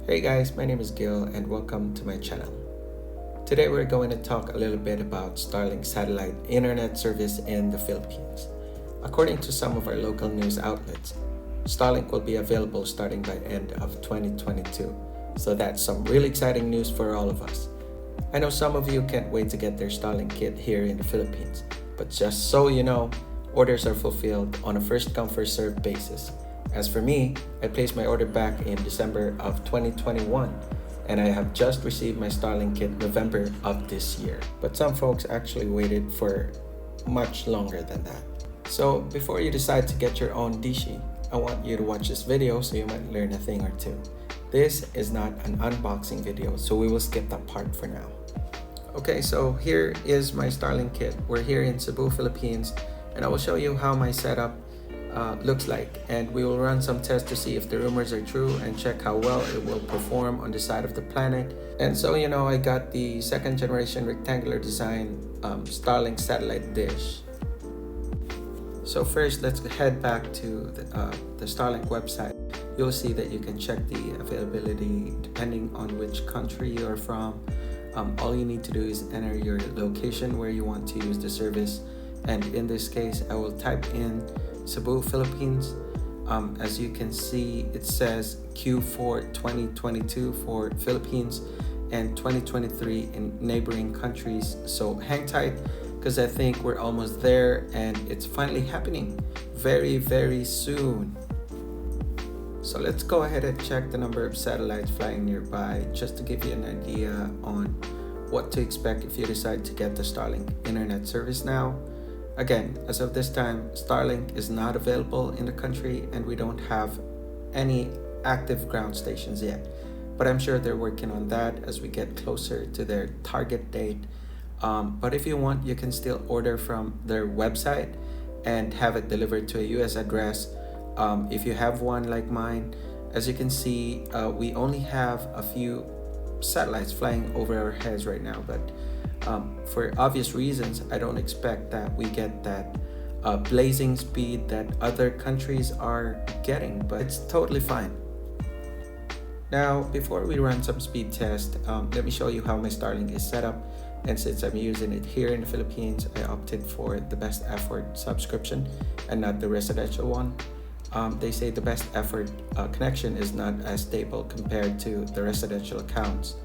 Hey guys, my name is Gil and welcome to my channel. Today we're going to talk a little bit about Starlink Satellite Internet service in the Philippines. According to some of our local news outlets, Starlink will be available starting by end of 2022. So that's some really exciting news for all of us. I know some of you can't wait to get their Starlink kit here in the Philippines, but just so you know, orders are fulfilled on a first come first served basis. As for me, I placed my order back in December of 2021 and I have just received my Starlink kit November of this year. But some folks actually waited for much longer than that. So before you decide to get your own dishy, I want you to watch this video so you might learn a thing or two. This is not an unboxing video, so we will skip that part for now. Okay, so here is my Starlink kit. We're here in Cebu, Philippines, and I will show you how my setup looks like, and we will run some tests to see if the rumors are true and check how well it will perform on the side of the planet. And so I got the second generation rectangular design Starlink satellite dish. So first, let's head back to the Starlink website. You'll see that you can check the availability depending on which country you're from. All you need to do is enter your location where you want to use the service, and in this case I will type in Cebu, Philippines. As you can see, it says Q4 2022 for Philippines and 2023 in neighboring countries. So hang tight, because I think we're almost there and it's finally happening very, very soon. So let's go ahead and check the number of satellites flying nearby, just to give you an idea on what to expect if you decide to get the Starlink internet service now. Again, as of this time, Starlink is not available in the country and we don't have any active ground stations yet. But I'm sure they're working on that as we get closer to their target date. But if you want, you can still order from their website and have it delivered to a US address. If you have one like mine, as you can see, we only have a few satellites flying over our heads right now, but for obvious reasons, I don't expect that we get that blazing speed that other countries are getting, but it's totally fine. Now, before we run some speed test, let me show you how my Starlink is set up. And since I'm using it here in the Philippines, I opted for the best effort subscription and not the residential one. They say the best effort connection is not as stable compared to the residential accounts.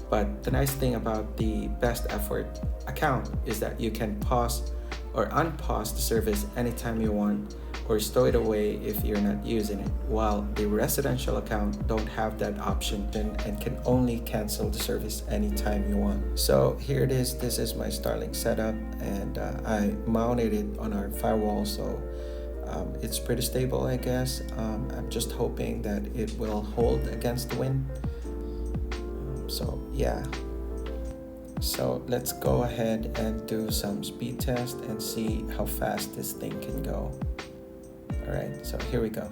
But the nice thing about the best effort account is that you can pause or unpause the service anytime you want, or stow it away if you're not using it, while the residential account don't have that option and can only cancel the service anytime you want. So here it is. This is my Starlink setup, and I mounted it on our firewall, so it's pretty stable, I guess. I'm just hoping that it will hold against the wind. So yeah, so let's go ahead and do some speed test and see how fast this thing can go. All right, so here we go.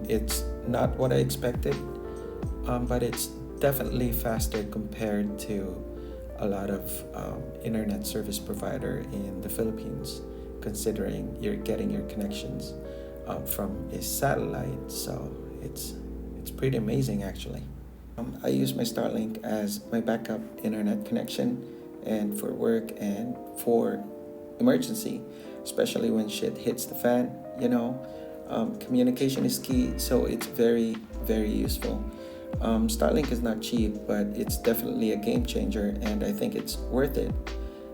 It's not what I expected, but it's definitely faster compared to a lot of internet service provider in the Philippines, considering you're getting your connections from a satellite. So it's pretty amazing actually. I use my Starlink as my backup internet connection, and for work and for emergency, especially when shit hits the fan. Communication is key, so it's very, very useful. Starlink is not cheap, but it's definitely a game changer, and I think it's worth it.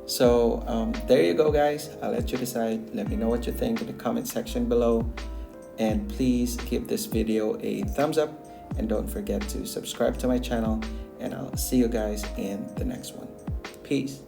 So there you go, guys. I'll let you decide. Let me know what you think in the comment section below, and please give this video a thumbs up, and don't forget to subscribe to my channel, and I'll see you guys in the next one. Peace.